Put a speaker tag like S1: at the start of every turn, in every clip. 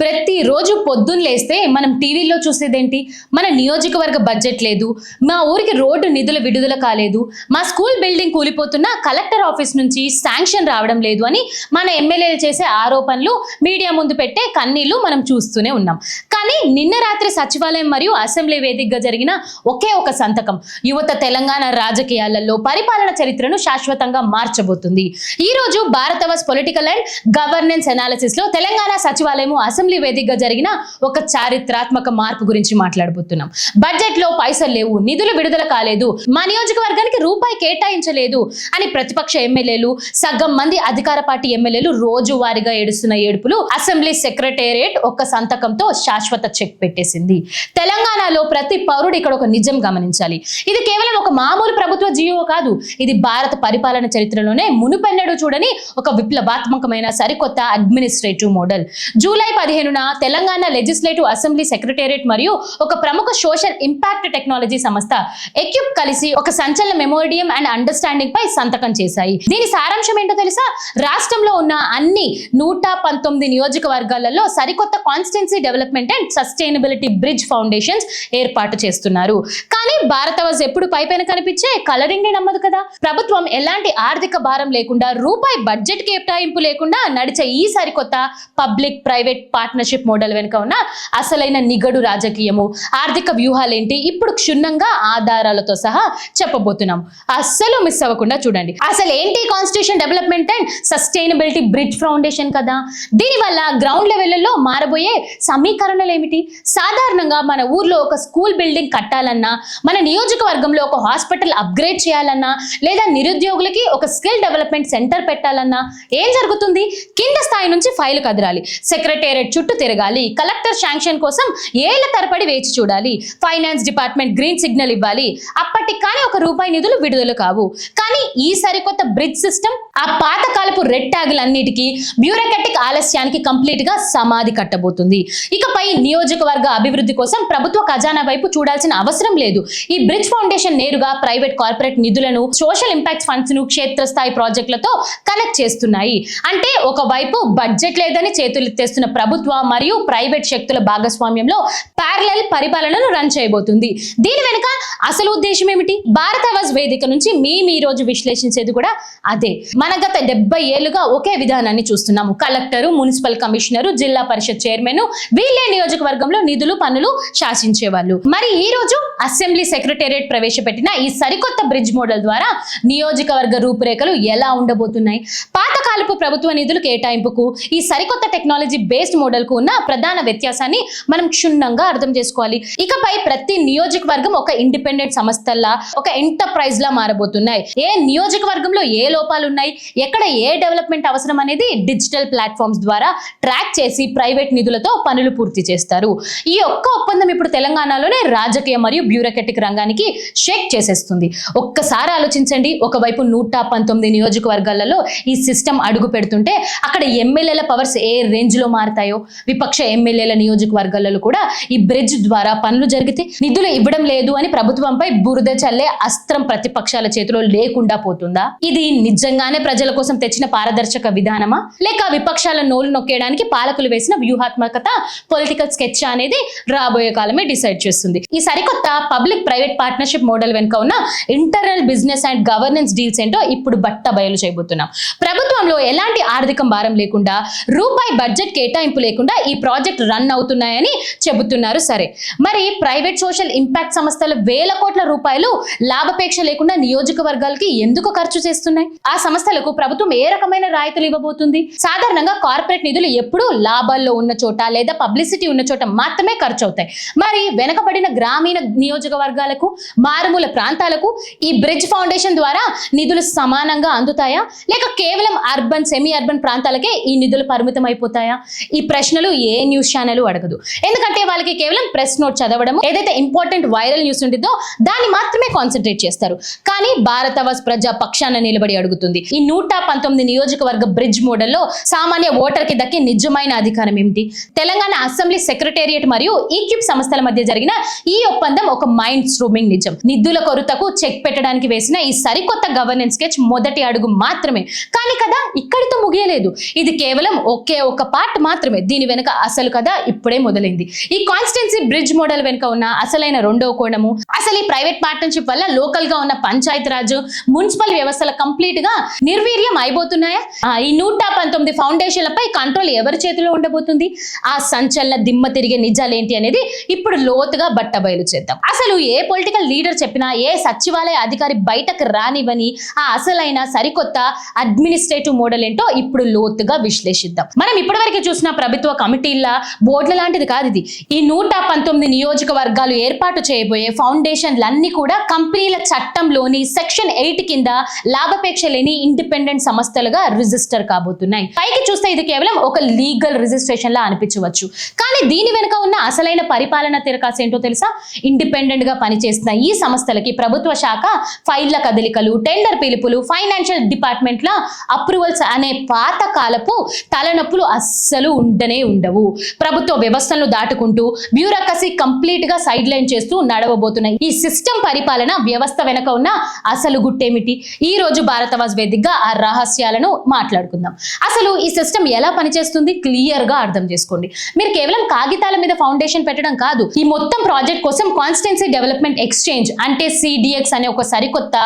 S1: ప్రతిరోజు పొద్దున్న లేస్తే మనం టీవీలో చూసేదేంటి? మన నియోజకవర్గ బడ్జెట్ లేదు, మా ఊరికి రోడ్డు నిధుల విడుదల కాలేదు, మా స్కూల్ బిల్డింగ్ కూలిపోతున్నా కలెక్టర్ ఆఫీస్ నుంచి శాంక్షన్ రావడం లేదు అని మన ఎమ్మెల్యేలు చేసే ఆరోపణలు మీడియా ముందు పెట్టే కన్నీళ్లు మనం చూస్తూనే ఉన్నాం. కానీ నిన్న రాత్రి సచివాలయం మరియు అసెంబ్లీ వేదికగా జరిగిన ఒకే ఒక సంతకం యువత తెలంగాణ రాజకీయాలలో పరిపాలన చరిత్రను శాశ్వతంగా మార్చబోతుంది. ఈ రోజు భారతవర్స్ పొలిటికల్ అండ్ గవర్నెన్స్ అనాలిసిస్ లో తెలంగాణ సచివాలయం అసెంబ్లీ వేదికగా జరిగిన ఒక చారిత్రాత్మక మార్పు గురించి మాట్లాడబోతున్నాం. బడ్జెట్ లో పైసలు లేవు, నిధులు విడుదల కాలేదు, మా నియోజకవర్గానికి రూపాయి కేటాయించలేదు అని ప్రతిపక్ష ఎమ్మెల్యేలు, సగం మంది అధికార పార్టీ ఎమ్మెల్యేలు రోజువారీగా ఏడుస్తున్న ఏడుపులు అసెంబ్లీ సెక్రటేరియట్ ఒక సంతకంతో శాశ్వత చెక్ పెట్టేసింది. తెలంగాణలో ప్రతి పౌరుడు ఇక్కడ ఒక నిజం గమనించాలి. ఇది కేవలం ఒక మామూలు ప్రభుత్వ జీవో కాదు, ఇది భారత పరిపాలన చరిత్రలోనే మునుపెన్నడూ చూడని ఒక విప్లవాత్మకమైన సరికొత్త అడ్మినిస్ట్రేటివ్ మోడల్. జూలై 15న తెలంగాణ లెజిస్లేటివ్ అసెంబ్లీ సెక్రటేరియట్ మరియు ఒక ప్రముఖ సోషల్ ఇంపాక్ట్ టెక్నాలజీ సంస్థ ఎక్యూప్ కలిసి ఒక సంచలన మెమోరిడియం అండ్ అండర్స్టాండింగ్ పై సంతకం చేశాయి. దీని సారాంశం ఏంటో తెలుసా? రాష్ట్రంలో ఉన్న అన్ని 119 నియోజకవర్గాలలో సరికొత్త constituency development and sustainability bridge foundations ఏర్పాటు చేస్తున్నారు. కానీ భారతవర్స్ ఎప్పుడు పైపైన కనిపించే కలరింగ్ ని నమ్మదు కదా. ప్రభుత్వం ఎలాంటి ఆర్థిక భారం లేకుండా, రూపాయి బడ్జెట్ కేటాయింపు లేకుండా నడిచే ఈ సరికొత్త పబ్లిక్ ప్రైవేట్ పార్ట్నర్షిప్ మోడల్ వెనుక ఉన్న అసలైన నిగడు రాజకీయము, ఆర్థిక వ్యూహాలేంటి ఇప్పుడు క్షుణ్ణంగా ఆధారాలతో సహా చెప్పబోతున్నాం. అస్సలు మిస్ అవ్వకుండా చూడండి. అసలు ఏంటి constitution development and sustainability bridge foundation కదా? దీనివల్ల గ్రౌండ్ లెవెల్లో మారబోయే సమీకరణలు ఏమిటి? సాధారణంగా మన ఊర్లో ఒక స్కూల్ బిల్డింగ్ కట్టాలన్నా, మన నియోజకవర్గంలో ఒక హాస్పిటల్ అప్గ్రేడ్ చేయాలన్నా, లేదా నిరుద్యోగులకి ఒక స్కిల్ డెవలప్మెంట్ సెంటర్ పెట్టాలన్నా ఏం జరుగుతుంది? కింద స్థాయి నుంచి ఫైల్ కదరాలి, సెక్రటేరియట్ చుట్టూ తిరగాలి, కలెక్టర్ శాంక్షన్ కోసం ఏళ్ల తరబడి వేచి చూడాలి, ఫైనాన్స్ డిపార్ట్మెంట్ గ్రీన్ సిగ్నల్ ఇవ్వాలి. అప్పటికి కానీ ఒక రూపాయి నిధులు విడుదల కావు. కానీ ఈ సరికొత్త బ్రిడ్జ్ సిస్టమ్ ఆ పాతకాలపు రెడ్ ట్యాగులన్నిటికీ, బ్యూరోక్రటిక్ ఆలస్యానికి కంప్లీట్ గా సమాధి కట్టబోతుంది. ఇకపై నియోజకవర్గ అభివృద్ధి కోసం ప్రభుత్వ ఖజానా వైపు చూడాల్సిన అవసరం లేదు. ఈ బ్రిడ్జ్ ఫౌండేషన్ నేరుగా ప్రైవేట్ కార్పొరేట్ నిధులను, సోషల్ ఇంపాక్ట్ ఫండ్స్ ను క్షేత్రస్థాయి ప్రాజెక్టులతో కనెక్ట్ చేస్తున్నాయి. అంటే ఒకవైపు బడ్జెట్ లేదని చేతులెత్తేస్తున్న ప్రభుత్వ మరియు ప్రైవేట్ శక్తుల భాగస్వామ్యంలో ప్యారలల్ పరిపాలనను రన్ చేయబోతుంది. దీని వెనుక అసలు ఉద్దేశం ఏమిటి? భారతవర్స్ వేదిక నుంచి మేము ఈ రోజు విశ్లేషించేది కూడా అదే. మన గత 70 ఏళ్లుగా ఒకే విధానాన్ని చూస్తున్నాము. కలెక్టరు, మున్సిపల్ కమిషనరు, జిల్లా పరిషత్ చైర్మన్ వీళ్ళే నియోజకవర్గంలో నిధులు, పన్నులు శాసించేవాళ్ళు. మరి ఈ రోజు అసెంబ్లీ సెక్రటేరియట్ ప్రవేశపెట్టిన ఈ సరికొత్త బ్రిడ్జ్ మోడల్ ద్వారా నియోజకవర్గ రూపురేఖలు ఎలా ఉండబోతున్నాయి? పాతకాలపు ప్రభుత్వ నిధులు కేటాయింపుకు ఈ సరికొత్త టెక్నాలజీ బేస్డ్ మోడల్ కు ఉన్న ప్రధాన వ్యత్యాసాన్ని మనం క్షుణ్ణంగా అర్థం చేసుకోవాలి. ఇకపై ప్రతి నియోజకవర్గం ఒక ఇండిపెండెంట్ సంస్థలా, ఒక ఎంటర్ప్రైజ్ లా మారబోతున్నాయి. ఏ నియోజకవర్గంలో ఏ లోపాలు ఉన్నాయి, ఎక్కడ ఏ డెవలప్మెంట్ అవసరం అనేది డిజిటల్ ప్లాట్ఫామ్స్ ద్వారా ట్రాక్ చేసి ప్రైవేట్ నిధులతో పనులు పూర్తి చేస్తారు. ఈ ఒక్క ఒప్పందం ఇప్పుడు తెలంగాణలోనే రాజకీయ మరియు బ్యూరోక్రటిక్ రంగానికి షేక్ చేసేస్తుంది. ఒక్కసారి ఆలోచించండి. ఒకవైపు 119 నియోజకవర్గాలలో ఈ సిస్టమ్ అడుగు పెడుతుంటే అక్కడ ఎమ్మెల్యేల పవర్స్ ఏ రేంజ్ లో మారతాయో, విపక్ష ఎమ్మెల్యేల నియోజకవర్గాలలో కూడా ఈ బ్రిడ్జ్ ద్వారా పనులు జరిగితే నిధులు ఇవ్వడం లేదు అని ప్రభుత్వంపై బురద చల్లే అస్త్రం ప్రతిపక్షాల చేతిలో లేకుండా పోతుందా? ఇది నిజంగానే ప్రజల కోసం తెచ్చిన పారదర్శక విధానమా, లేక విపక్షాల నోలు నొక్కేయడానికి పాలకులు వేసిన వ్యూహాత్మకత పొలిటికల్ స్కెచ్ అనేది రాబోయే కాలమే డిసైడ్ చేస్తుంది. ఈ సరికొత్త పబ్లిక్ ప్రైవేట్ పార్ట్నర్షిప్ మోడల్ వెనుక ఉన్న internal business and governance deals ఏంటో ఇప్పుడు బట్ట బయలు చేయబోతున్నాం. ప్రభుత్వంలో ఎలాంటి ఆర్థిక భారం లేకుండా, రూపాయి బడ్జెట్ కేటాయింపు లేకుండా ఈ ప్రాజెక్ట్ రన్ అవుతున్నాయని చెబుతున్నారు. సరే, మరి ప్రైవేట్ సోషల్ ఇంపాక్ట్ సంస్థలు వేల కోట్ల రూపాయలు లాభాపేక్ష లేకుండా నియోజకవర్గాలకి ఎందుకు ఖర్చు చేస్తున్నాయి? ఆ సంస్థలకు ప్రభుత్వం ఏ రకమైన రాయితీలు ఇవ్వబోతుంది? సాధారణంగా కార్పొరేట్ నిధులు ఎప్పుడూ లాభాల్లో ఉన్న చోట లేదా పబ్లిసిటీ ఉన్న చోట మాత్రమే ఖర్చు అవుతాయి. మరి వెనకబడిన గ్రామీణ నియోజకవర్గాలకు, మారుమూల ప్రాంతాలకు ఈ బ్రిడ్జ్ ఫౌండేషన్ ద్వారా నిధులు సమానంగా అందుతాయా, లేక కేవలం అర్బన్, సెమీ అర్బన్ ప్రాంతాలకే ఈ నిధులు పరిమితం అయిపోతాయా? ఈ ప్రశ్నలు ఏ న్యూస్ ఛానల్ అడగదు. ఎందుకంటే వాళ్ళకి కేవలం ప్రెస్ నోట్ చదవడం, ఏదైతే ఇంపార్టెంట్ వైరల్ న్యూస్ ఉంటుందో దాన్ని మాత్రమే కాన్సన్ట్రేట్ చేస్తారు. కానీ భారతవర్స్ ప్రజా పక్షాన నిలబడి అడుగుతుంది, ఈ 119 నియోజకవర్గ బ్రిడ్జ్ మోడల్లో సామాన్య ఓటర్ కి దక్కే నిజమైన అధికారం ఏమిటి? తెలంగాణ అసెంబ్లీ సెక్రటేరియట్ మరియు ఈక్యూప్ సంస్థల మధ్య జరిగిన ఈ ఒప్పందం ఒక మైండ్ స్ట్రూమింగ్ నిజం. నిధుల కొరతకు చెక్ పెట్టడానికి వేసిన ఈ సరికొత్త గవర్నెన్స్ స్కెచ్ మొదటి అడుగు మాత్రమే. కానీ కదా, ఇక్కడితో ముగియలేదు. ఇది కేవలం ఒకే ఒక పార్ట్ మాత్రమే. దీని వెనుక అసలు కథ ఇప్పుడే మొదలైంది. ఈ కాన్స్టిట్యున్సీ బ్రిడ్జ్ మోడల్ వెనుక ఉన్న అసలైన రెండవ కోణము, అసలు ఈ ప్రైవేట్ పార్ట్నర్షిప్ వల్ల లోకల్ గా ఉన్న పంచాయతీ రాజ్, మున్సిపల్ వ్యవస్థలు కంప్లీట్ గా నిర్వీర్యం అయిపోతున్నాయా? ఈ 119 ఫౌండేషన్లపై కంట్రోల్ ఎవరి చేతిలో ఉండబోతుంది? ఆ సంచలన దిమ్మ తిరిగే నిజాలేంటి అనేది ఇప్పుడు లోతుగా బట్టబయలు చేద్దాం. అసలు ఏ పొలిటికల్ లీడర్ చెప్పినా, ఏ సచివాలయ అధికారి బయటకు రానివని ఆ అసలైన సరికొత్త అడ్మినిస్ట్రేటివ్ మోడల్ ఏంటో ఇప్పుడు లోతుగా విశ్లేషిద్దాం. మనం ఇప్పటివరకు చూసిన ప్రభుత్వ కమిటీల బోర్డుల లాంటిది కాదు ఇది. ఈ 119 నియోజకవర్గాలు ఏర్పాటు చేయబోయే ఫౌండేషన్లన్నీ కూడా కంపెనీల చట్టంలోని సెక్షన్ 8 కింద లాభాపేక్ష లేని ఇండిపెండెంట్ సంస్థలుగా రిజిస్టర్ కాబోతున్నాయి. పైకి చూస్తే ఇది కేవలం ఒక లీగల్ రిజిస్ట్రేషన్ లా అనిపించవచ్చు, కానీ దీని వెనుక ఉన్న అసలైన పరిపాలన తిరకాసు ఏంటో తెలుసా? ఇండిపెండెంట్ గా పనిచేస్తున్న ఈ సంస్థలకి ప్రభుత్వ శాఖ ఫైళ్ల కదలికలు, టెండర్ పిలుపులు, ఫైనాన్షియల్ డిపార్ట్మెంట్ల అప్రూవల్స్ అనే పాత కాలపు తలనొప్పులు అస్సలు ఉండనే ఉండవు. ప్రభుత్వ వ్యవస్థలను దాటుకుంటూ బ్యూరోక్రసీ కంప్లీట్ గా సైడ్ లైన్ చేస్తూ నడవబోతున్నాయి. ఈ సిస్టమ్ పరిపాలన వ్యవస్థ వెనక ఉన్న అసలు గుట్టేమిటి? ఈ రోజు భారతవాజ్ వేదికగా ఆ రహస్యాలను మాట్లాడుకుందాం. అసలు ఈ సిస్టమ్ ఎలా పనిచేస్తుంది క్లియర్ గా అర్థం చేసుకోండి. మీరు కేవలం కాగితాల మీద ఫౌండేషన్ పెట్టడం కాదు, ఈ మొత్తం ప్రాజెక్ట్ కోసం కాన్స్టిట్యున్సీ డెవలప్మెంట్ ఎక్స్చేంజ్ అంటే CDX అనే ఒక సరికొత్త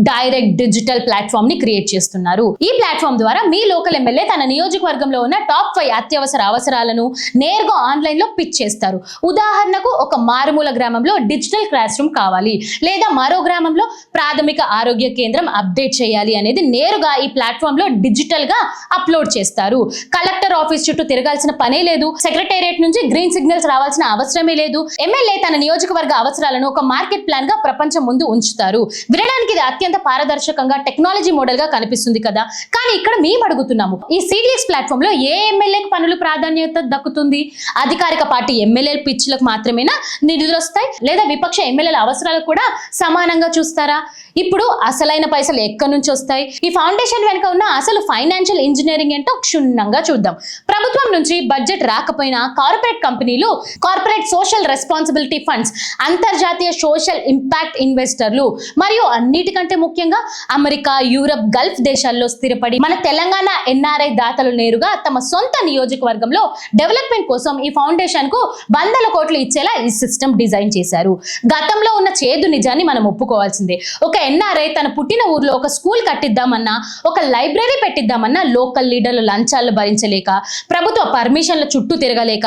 S1: డైరెక్ట్ డిజిటల్ ప్లాట్ఫామ్ ని క్రియేట్ చేస్తున్నారు. ఈ ప్లాట్ఫామ్ ద్వారా మీ లోకల్ ఎమ్మెల్యే తన నియోజకవర్గంలో ఉన్న టాప్ 5 అత్యవసర అవసరాలను నేరుగా ఆన్లైన్ లో పిచ్ చేస్తారు. ఉదాహరణకు ఒక మారుమూల గ్రామంలో డిజిటల్ క్లాస్ రూమ్ కావాలి, లేదా మరో గ్రామంలో ప్రాథమిక ఆరోగ్య కేంద్రం అప్డేట్ చేయాలి అనేది నేరుగా ఈ ప్లాట్ఫామ్ లో డిజిటల్ గా అప్లోడ్ చేస్తారు. కలెక్టర్ ఆఫీస్ చుట్టూ తిరగాల్సిన పనే లేదు, సెక్రటేరియట్ నుంచి గ్రీన్ సిగ్నల్స్ రావాల్సిన అవసరమే లేదు. ఎమ్మెల్యే తన నియోజకవర్గ అవసరాలను ఒక మార్కెట్ ప్లాన్ గా ప్రపంచం ముందు ఉంచుతారు. వినడానికి ఇది అత్యంత పారదర్శకంగా టెక్నాలజీ మోడల్ గా కనిపిస్తుంది కదా, కానీ ఇక్కడ మేము అడుగుతున్నాము, ఈ CDX ప్లాట్ఫామ్ లో ఏ ఎమ్మెల్యేకి పనులు ప్రాధాన్యత దక్కుతుంది? అధికారిక పార్టీ ఎమ్మెల్యే పిచ్లకు మాత్రమేనా నిధులు వస్తాయి, లేదా విపక్ష ఎమ్మెల్యేల అవసరాలకు కూడా సమానంగా చూస్తారా? ఇప్పుడు అసలైన పైసలు ఎక్కడి నుంచి వస్తాయి? ఈ ఫౌండేషన్ వెనుక ఉన్న అసలు ఫైనాన్షియల్ ఇంజనీరింగ్ ఏంటో క్షుణ్ణంగా చూద్దాం. ప్రభుత్వం నుంచి బడ్జెట్ రాకపోయినా కార్పొరేట్ కంపెనీలు, కార్పొరేట్ సోషల్ రెస్పాన్సిబిలిటీ ఫండ్స్, అంతర్జాతీయ సోషల్ ఇంపాక్ట్ ఇన్వెస్టర్లు మరియు అన్నిటికంటే ముఖ్యంగా అమెరికా, యూరప్, గల్ఫ్ దేశాల్లో స్థిరపడి మన తెలంగాణ NRI దాతలు నేరుగా తమ సొంత నియోజకవర్గంలో డెవలప్మెంట్ కోసం ఈ ఫౌండేషన్ కు 100 కోట్లు ఇచ్చేలా ఈ సిస్టమ్ డిజైన్ చేశారు. గతంలో ఉన్న చేదు నిజాన్ని మనం ఒప్పుకోవాల్సిందే. ఒక NRI తన పుట్టిన ఊర్లో ఒక స్కూల్ కట్టిద్దామన్నా, ఒక లైబ్రరీ పెట్టిద్దామన్నా లోకల్ లీడర్ల లంచాలు భరించలేక, ప్రభుత్వ పర్మిషన్ల చుట్టూ తిరగలేక,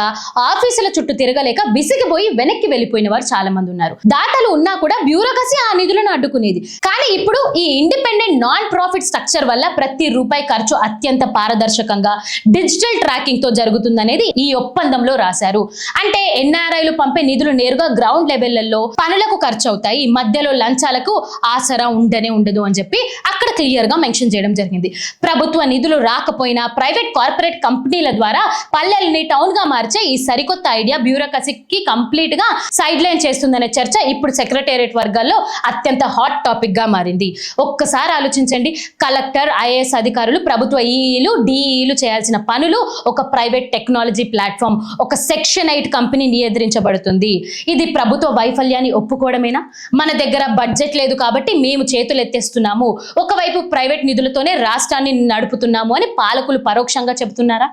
S1: ఆఫీసుల చుట్టూ తిరగలేక విసిగిపోయి వెనక్కి వెళ్ళిపోయిన వారు చాలా మంది ఉన్నారు. దాతలు ఉన్నా కూడా బ్యూరోక్రసీ ఆ నిధులను అడ్డుకునేది. కానీ ఇప్పుడు ఈ ఇండిపెండెంట్ నాన్ ప్రాఫిట్ స్ట్రక్చర్ వల్ల ప్రతి రూపాయి ఖర్చు అత్యంత పారదర్శకంగా డిజిటల్ ట్రాకింగ్ తో జరుగుతుందనేది ఈ ఒప్పందంలో రాశారు. అంటే NRIలు పంపే నిధులు నేరుగా గ్రౌండ్ లెవెల్లో పనులకు ఖర్చు అవుతాయి, మధ్యలో లంచాలకు ఆసరా ఉండనే ఉండదు అని చెప్పి అక్కడ క్లియర్ గా మెన్షన్ చేయడం జరిగింది. ప్రభుత్వ నిధులు రాకపోయినా ప్రైవేట్ కార్పొరేట్ కంపెనీల ద్వారా పల్లెల్ని టౌన్ గా మార్చే ఈ సరికొత్త ఐడియా బ్యూరోక్రసీకి కంప్లీట్ గా సైడ్ లైన్ చేస్తుందనే చర్చ ఇప్పుడు సెక్రటేరియట్ వర్గాల్లో అత్యంత హాట్ టాపిక్ గా మారింది. ఒక్కసారి ఆలోచించండి, కలెక్టర్, IAS అధికారులు, ప్రభుత్వ EEలు, DEలు చేయాల్సిన పనులు ఒక ప్రైవేట్ టెక్నాలజీ ప్లాట్ఫామ్, ఒక సెక్షన్ 8 కంపెనీ నియంత్రించబడుతుంది. ఇది ప్రభుత్వ వైఫల్యాన్ని ఒప్పుకోవడమేనా? మన దగ్గర బడ్జెట్ లేదు కాబట్టి మేము చేతులు ఎత్తేస్తున్నాము, ఒకవైపు ప్రైవేట్ నిధులతోనే రాష్ట్రాన్ని నడుపుతున్నాము అని పాలకులు పరోక్షంగా చెబుతున్నారా?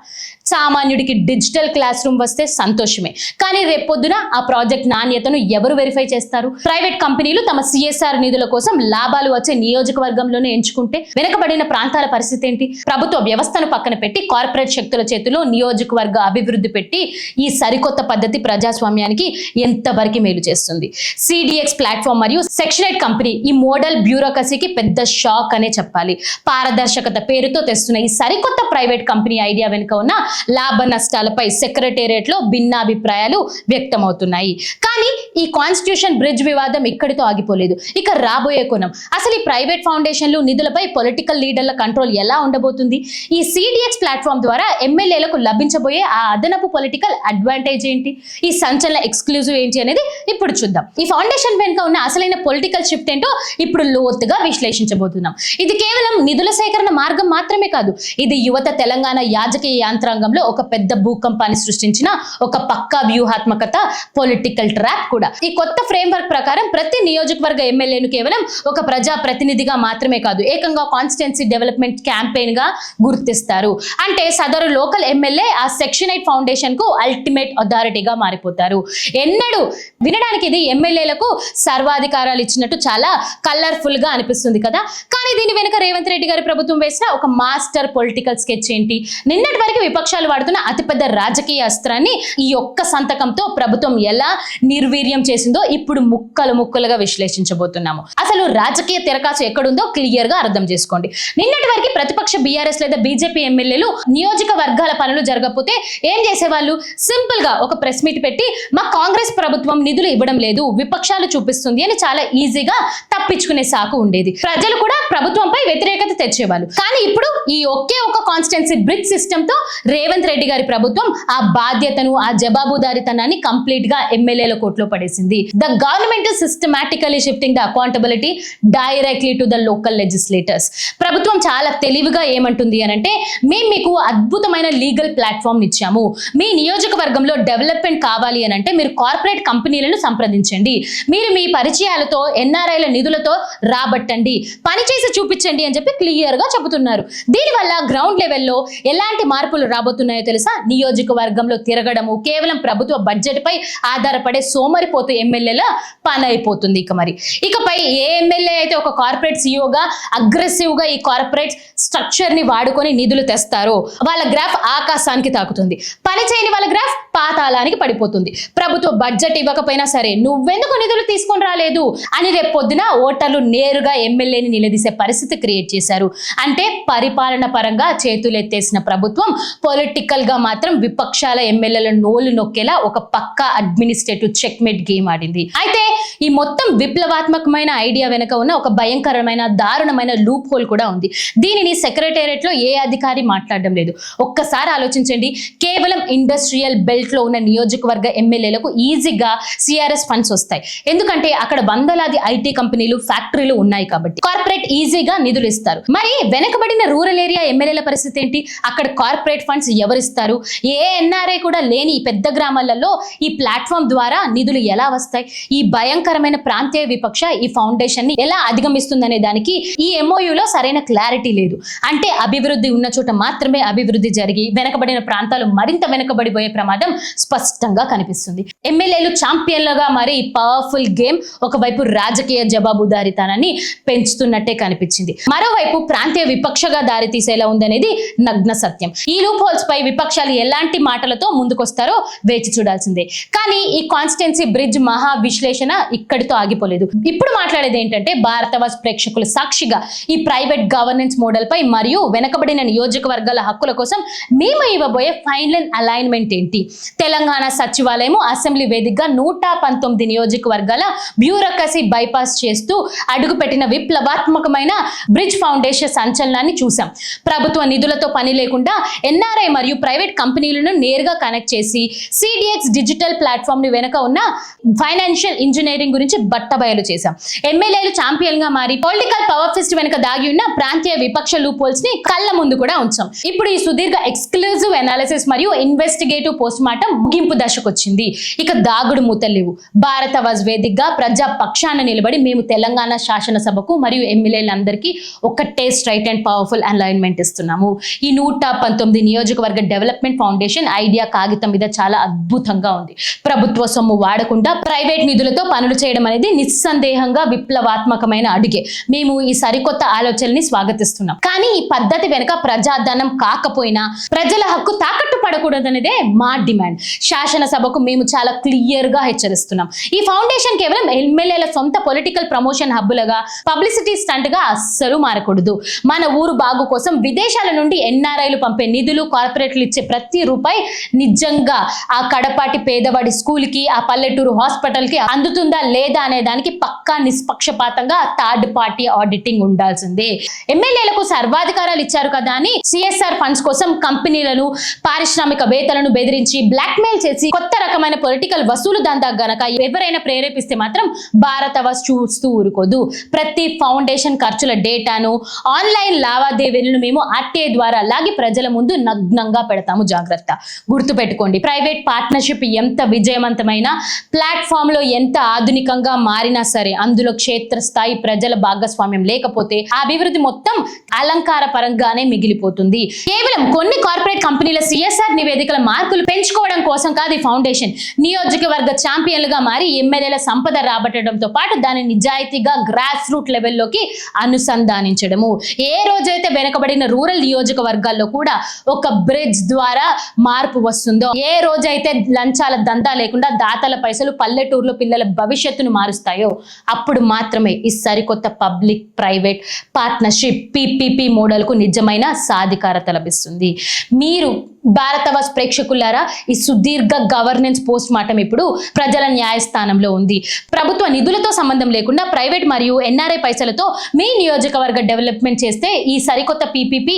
S1: సామాన్యుడికి డిజిటల్ క్లాస్ రూమ్ వస్తే సంతోషమే, కానీ రేపొద్దున ఆ ప్రాజెక్ట్ నాణ్యతను ఎవరు వెరిఫై చేస్తారు? ప్రైవేట్ కంపెనీలు తమ CSR నిధుల కోసం లాభాలు వచ్చే నియోజకవర్గంలోనే ఎంచుకుంటే వెనుకబడిన ప్రాంతాల పరిస్థితి ఏంటి? ప్రభుత్వ వ్యవస్థను పక్కన పెట్టి కార్పొరేట్ శక్తుల చేతిలో నియోజకవర్గ అభివృద్ధి పెట్టి ఈ సరికొత్త పద్ధతి ప్రజాస్వామ్యానికి ఎంతవరకు మేలు చేస్తుంది? CDX ప్లాట్ఫామ్ మరియు సెక్షన్ 8 కంపెనీ ఈ మోడల్ బ్యూరోక్రసీకి పెద్ద షాక్ అనే చెప్పాలి. పారదర్శకత పేరుతో తెస్తున్న ఈ సరికొత్త ప్రైవేట్ కంపెనీ ఐడియా వెనుక ఉన్న లాభ నష్టాలపై సెక్రటేరియట్ లో భిన్నాభిప్రాయాలు వ్యక్తమవుతున్నాయి. కానీ ఈ కాన్స్టిట్యూషన్ బ్రిడ్జ్ వివాదం ఇక్కడితో ఆగిపోలేదు. ఇక రాబోయే కోణం, అసలు ఈ ప్రైవేట్ ఫౌండేషన్లు నిధులపై పొలిటికల్ లీడర్ల కంట్రోల్ ఎలా ఉండబోతుంది? ఈ CDX ప్లాట్ఫామ్ ద్వారా ఎమ్మెల్యేలకు లభించబోయే ఆ అదనపు పొలిటికల్ అడ్వాంటేజ్ ఏంటి? ఈ సంచలన ఎక్స్క్లూజివ్ ఏంటి అనేది ఇప్పుడు చూద్దాం. ఈ ఫౌండేషన్ వెనుక ఉన్న అసలైన పొలిటికల్ షిఫ్ట్ ఏంటో ఇప్పుడు లోతుగా విశ్లేషించబోతున్నాం. ఇది కేవలం నిధుల సేకరణ మార్గం మాత్రమే కాదు, ఇది యువత తెలంగాణ యాజకీయ యాంత్రాంగం రంగంలో ఒక పెద్ద భూకంపాన్ని సృష్టించిన ఒక పక్కా వ్యూహాత్మకత, పొలిటికల్ ట్రాప్ కూడా. ఈ కొత్త ఫ్రేమ్వర్క్ ప్రకారం ప్రతి నియోజకవర్గ ఎమ్మెల్యేను కేవలం ఒక ప్రజా ప్రతినిధిగా మాత్రమే కాదు, ఏకంగా కాన్స్టిట్యుయెన్సీ డెవలప్మెంట్ క్యాంపెయిన్ గా గుర్తిస్తారు. అంటే సదరు లోకల్ ఎమ్మెల్యే ఆ సెక్షన్ 8 ఫౌండేషన్ కు అల్టిమేట్ అథారిటీగా మారిపోతారు. ఎన్నడూ వినడానికి ఇది ఎమ్మెల్యేలకు సర్వాధికారాలు ఇచ్చినట్టు చాలా కలర్ఫుల్ గా అనిపిస్తుంది కదా. కానీ దీని వెనుక రేవంత్ రెడ్డి గారి ప్రభుత్వం వేసిన ఒక మాస్టర్ పొలిటికల్ స్కెచ్ ఏంటి? నిన్నటి వరకు విపక్షాలు వాడుతున్న అతిపెద్ద రాజకీయ అస్త్రాన్ని ఈ ఒక్క సంతకంతో ప్రభుత్వం ఎలా నిర్వీర్యం చేసిందో ఇప్పుడు ముక్కలుగా విశ్లేషించబోతున్నాము. అసలు రాజకీయ తిరకాసు ఎక్కడుందో క్లియర్ గా అర్థం చేసుకోండి. నిన్నటి వరకు ప్రతిపక్ష బీఆర్ఎస్ లేదా బీజేపీ ఎమ్మెల్యేలు నియోజకవర్గాల పనులు జరగకపోతే ఏం చేసేవాళ్ళు? సింపుల్ గా ఒక ప్రెస్ మీట్ పెట్టి మా కాంగ్రెస్ ప్రభుత్వం నిధులు ఇవ్వడం లేదు, విపక్షాలు చూపిస్తుంది అని చాలా ఈజీగా తప్పించుకునే సాకు ఉండేది. ప్రజలు కూడా ప్రభుత్వంపై వ్యతిరేకత తెచ్చేవాళ్ళు. కానీ ఇప్పుడు ఈ ఒకే ఒక కాన్స్టిట్యుయెన్సీ బ్రిడ్జ్ సిస్టమ్ తో రేవంత్ రెడ్డి గారి ప్రభుత్వం ఆ బాధ్యతను, ఆ జవాబుదారితనాన్ని కంప్లీట్ గా ఎమ్మెల్యేల కోట్లో పడేసింది. The government is systematically shifting the accountability directly to the local legislators. ప్రభుత్వం చాలా తెలివిగా ఏమంటుంది అనంటే, మేము మీకు అద్భుతమైన లీగల్ ప్లాట్ఫామ్ ఇచ్చాము. మీ నియోజకవర్గంలో డెవలప్మెంట్ కావాలి అనంటే మీరు కార్పొరేట్ కంపెనీలను సంప్రదించండి, మీరు మీ పరిచయాలతో ఎన్ఆర్ఐల నిధులతో రాబట్టండి, పనిచేసి చూపించండి అని చెప్పి క్లియర్ గా చెబుతున్నారు. దీనివల్ల గ్రౌండ్ లెవెల్లో ఎలాంటి మార్పులు రాబోతున్నాయో తెలుసా? నియోజకవర్గంలో తిరగడము, కేవలం ప్రభుత్వ బడ్జెట్ పై ఆధారపడే సోమరిపోతూ ఎమ్మెల్యేల పని అయిపోతుంది. ఇకపై ఏ ఎమ్మెల్యే అయితే ఒక కార్పొరేట్ సీఈఓగా అగ్రెసివ్ గా ఈ కార్పొరేట్ స్ట్రక్చర్ ని వాడుకొని నిధులు తెస్తారో వాళ్ళ గ్రాఫ్ ఆకాశానికి తాకుతుంది, పని చేయని వాళ్ళ గ్రాఫ్ పాతాళానికి పడిపోతుంది. ప్రభుత్వ బడ్జెట్ ఇవ్వకపోయినా సరే నువ్వెందుకు నిధులు తీసుకొని రాలేదు అని రేపు పొద్దున ఓటర్లు నేరుగా ఎమ్మెల్యేని నిలదీసే పరిస్థితి క్రియేట్ చేశారు. అంటే పరిపాలన పరంగా చేతులెత్తేసిన ప్రభుత్వం పొలిటికల్ గా మాత్రం విపక్షాల ఎమ్మెల్యేల నోలు నొక్కేలా ఒక పక్కా అడ్మినిస్ట్రేటివ్ చెక్మేట్ గేమ్ ఆడింది. అయితే ఈ మొత్తం విప్లవాత్మకమైన ఐడియా వెనుక ఉన్న ఒక భయంకరమైన దారుణమైన లూప్ హోల్ కూడా ఉంది. దీనిని సెక్రటేరియట్ లో ఏ అధికారి మాట్లాడడం లేదు. ఒక్కసారి ఆలోచించండి, కేవలం ఇండస్ట్రియల్ బెల్ట్ లో ఉన్న నియోజకవర్గ ఎమ్మెల్యేలకు ఈజీగా సిఆర్ఎస్ ఫండ్స్ వస్తాయి. ఎందుకంటే అక్కడ వందలాది ఐటీ కంపెనీలు, ఫ్యాక్టరీలు ఉన్నాయి కాబట్టి కార్పొరేట్ ఈజీగా నిధులు ఇస్తారు. మరి వెనకబడిన రూరల్ ఏరియా ఎమ్మెల్యేల పరిస్థితి ఏంటి? అక్కడ కార్పొరేట్ ఫండ్స్ ఎవరిస్తారు? ఏ ఎన్ఆర్ఐ కూడా లేని ఈ పెద్ద గ్రామాలలో ఈ ప్లాట్ఫామ్ ద్వారా నిధులు ఎలా వస్తాయి? ఈ భయంకరమైన ప్రాంతీయ విపక్ష ఈ ఫౌండేషన్ ని ఎలా అధిగమిస్తుందనే దానికి ఈ ఎంఓయూలో సరైన క్లారిటీ లేదు. అంటే అభివృద్ధి ఉన్న చోట మాత్రమే అభివృద్ధి జరిగి వెనకబడిన ప్రాంతాలు మరింత వెనకబడిపోయే ప్రమాదం స్పష్టంగా కనిపిస్తుంది. ఎమ్మెల్యేలు ఛాంపియన్లుగా మరి పవర్ఫుల్ గేమ్ ఒకవైపు రాజకీయ జవాబుదారీతనాన్ని పెంచుతున్నట్టే కనిపించింది, మరోవైపు ప్రాంతీయ విపక్షగా దారి తీసేలా ఉందనేది నగ్న సత్యం. ఈ లూప్ హోల్స్ పై విపక్షాలు ఎలాంటి మాటలతో ముందుకొస్తారో వేచి చూడాల్సిందే. కానీ ఈ కాన్స్టిట్యుయెన్సీ బ్రిడ్జ్ మహా విశ్లేషణ ఇక్కడితో ఆగిపోలేదు. ఇప్పుడు మాట్లాడేది ఏంటంటే, భారతవాస్ ప్రేక్షకుల సాక్షిగా ఈ ప్రైవేట్ గవర్నెన్స్ మోడల్ పై మరియు వెనకబడిన నియోజకవర్గాల హక్కుల కోసం మేము ఇవ్వబోయే ఫైనల్ అలైన్మెంట్ ఏంటి? తెలంగాణ సచివాలయం అసెంబ్లీ వేదికగా 119 నియోజకవర్గాల బ్యూరోక్రసీ బైపాస్ చేస్తూ అడుగుపెట్టిన విప్లవాత్మకమైన బ్రిడ్జ్ ఫౌండేషన్ సంచలనాన్ని చూసాం. ప్రభుత్వ నిధులతో పని లేకుండా ఎన్ఆర్ఐ మరియు ప్రైవేట్ కంపెనీలను నేరుగా కనెక్ట్ చేసి సిడిఎక్స్ డిజిటల్ ప్లాట్ఫామ్ ని వెనక ఉన్న ఫైనాన్షియల్ ఇంజనీరింగ్ గురించి బట్టబయలు చేశాం. ఎమ్మెల్యేలు ఛాంపియన్ గా మారి పొలిటికల్ పవర్ ఫిస్ట్ వెనక దాగి ఉన్న ప్రాంతీయ విపక్ష లూప్ హోల్స్ ని కళ్ళ ముందు కూడా ఉంచాం. ఇప్పుడు ఈ సుదీర్ఘ ఎక్స్క్లూజివ్ అనాలిసిస్ మరియు ఇన్వెస్టిగేటివ్ పోస్ట్ మార్టం ముగింపు దశకు వచ్చింది. ఇక దాగుడు మూతలేవు. భారతవాజ్ వేదికగా ప్రజా పక్షాన నిలబడి మేము తెలంగాణ శాసనసభకు మరియు ఎమ్మెల్యేలందరికీ ఒకటే స్ట్రైట్ అండ్ పవర్ఫుల్ అలైన్మెంట్ ఇస్తున్నాము. ఈ 119 నియోజకవర్గ డెవలప్మెంట్ ఫౌండేషన్ ఐడియా కాగితం మీద చాలా అద్భుతంగా ఉంది. ప్రభుత్వ సొమ్ము వాడకుండా ప్రైవేట్ నిధులతో పనులు చేయడం అనేది నిస్సందేహంగా విప్లవాత్మకమైన అడుగే. మేము ఈ సరికొత్త ఆలోచనని స్వాగతిస్తున్నాం. కానీ ఈ పద్ధతి వెనుక ప్రజాధనం కాకపోయినా ప్రజల హక్కు తాకట్టు పడకూడదనేదే మా డిమాండ్. శాసనసభకు మేము చాలా క్లియర్ గా హెచ్చరిస్తున్నాం. ఈ ఫౌండేషన్ కేవలం ఎమ్మెల్యేల సొంత పొలిటికల్ ప్రమోషన్ హబ్బులుగా, పబ్లిసిటీ స్టంట్ గా అస్సలు మారకూడదు. మన ఊరు బాగు కోసం విదేశాల నుండి ఎన్ఆర్ఐలు పంపే నిధులు, కార్పొరేట్లు ఇచ్చే ప్రతి రూపాయి నిజంగా ఆ కడపాటి పేదవాడి స్కూల్ కి, ఆ పల్లెటూరు హాస్పిటల్ కి అందుతుందా లేదా అనే దానికి పక్కా నిష్పక్షపాతంగా థర్డ్ పార్టీ ఆడిటింగ్ ఉండాల్సిందే. ఎమ్మెల్యేలకు సర్వాధికారాలు ఇచ్చారు కదా అని సిఎస్ఆర్ ఫండ్స్ కోసం కంపెనీలను, పారిశ్రామికవేత్తలను బెదిరించి బ్లాక్ బ్లాక్మెయిల్ చేసి కొత్త రకమైన పొలిటికల్ వసూలు దందా గనక ఎవరైనా ప్రేరేపిస్తే మాత్రం భారతవాస్ చూస్తూ ఊరుకోదు. ప్రతి ఫౌండేషన్ ఖర్చుల డేటాను, ఆన్లైన్ లావాదేవీలను మేము ఆర్టీఐ ద్వారా లాగి ప్రజల ముందు నగ్నంగా పెడతాము. జాగ్రత్త, గుర్తుపెట్టుకోండి. ప్రైవేట్ పార్ట్నర్షిప్ ఎంత విజయవంతమైన ప్లాట్ఫామ్ లో ఎంత ఆధునికంగా మారినా సరే అందులో క్షేత్రస్థాయి ప్రజల భాగస్వామ్యం లేకపోతే ఆ అభివృద్ధి మొత్తం అలంకార పరంగానే మిగిలిపోతుంది. కేవలం కొన్ని కార్పొరేట్ కంపెనీల సిఎస్ఆర్ నివేదికల మార్కులు పెంచుకోవడం కోసం కాదు ఈ ఫౌండేషన్. నియోజకవర్గ ఛాంపియన్లుగా మారి ఎమ్మెల్యేల సంపద రాబట్టడంతో పాటు దాని నిజాయితీగా గ్రాస్ రూట్ లెవెల్లోకి అనుసంధానించడము. ఏ రోజైతే వెనుకబడిన రూరల్ నియోజకవర్గాల్లో కూడా ఒక బ్రిడ్జ్ ద్వారా మార్పు వస్తుందో, ఏ రోజైతే లంచాల దందా లేకుండా దాతల పైసలు పల్లెటూరులో పిల్లల భవిష్యత్తును మారుస్తాయో అప్పుడు మాత్రమే ఈ సరికొత్త పబ్లిక్ ప్రైవేట్ పార్ట్నర్షిప్ PPP మోడల్కు నిజమైన సాధికారత లభిస్తుంది. మీరు భారతవాస్ ప్రేక్షకులారా, ఈ సుదీర్ఘ గవర్నెన్స్ పోస్ట్ మార్టం ఇప్పుడు ప్రజల న్యాయస్థానంలో ఉంది. ప్రభుత్వ నిధులతో సంబంధం లేకుండా ప్రైవేట్ మరియు NRI పైసలతో మీ నియోజకవర్గ డెవలప్మెంట్ చేస్తే ఈ సరికొత్త PPP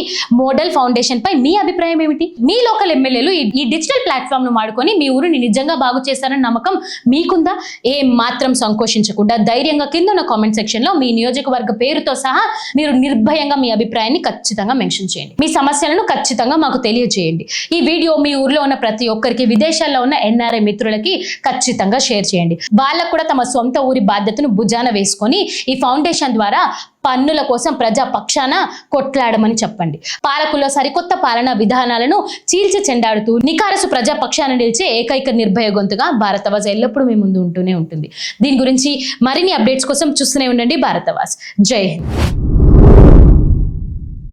S1: మోడల్ ఫౌండేషన్ పై మీ అభిప్రాయం ఏమిటి? మీ లోకల్ ఎమ్మెల్యేలు ఈ డిజిటల్ ప్లాట్ఫామ్ ను వాడుకొని మీ ఊరిని నిజంగా బాగు చేస్తారని నమ్మకం మీకుందా? ఏం మాత్రం సంకోచించకుండా ధైర్యంగా కింద ఉన్న కామెంట్ సెక్షన్ లో మీ నియోజకవర్గ పేరుతో సహా మీరు నిర్భయంగా మీ అభిప్రాయాన్ని ఖచ్చితంగా మెన్షన్ చేయండి. మీ సమస్యలను ఖచ్చితంగా మాకు తెలియజేయండి. ఈ వీడియో మీ ఊర్లో ఉన్న ప్రతి ఒక్కరికి, విదేశాల్లో ఉన్న NRI మిత్రులకి ఖచ్చితంగా షేర్ చేయండి. వాళ్ళకు కూడా తమ సొంత ఊరి బాధ్యతను భుజాన వేసుకొని ఈ ఫౌండేషన్ ద్వారా పన్నుల కోసం ప్రజా పక్షాన కొట్లాడమని చెప్పండి. పాలకుల్లో సరికొత్త పాలనా విధానాలను చీల్చి చెండాడుతూ నికారసు ప్రజా పక్షాన నిలిచే ఏకైక నిర్భయ గొంతుగా భారతవాస్ ఎల్లప్పుడూ మీ ముందు ఉంటూనే ఉంటుంది. దీని గురించి మరిన్ని అప్డేట్స్ కోసం చూస్తూనే ఉండండి భారతవాస్. జై హింద్.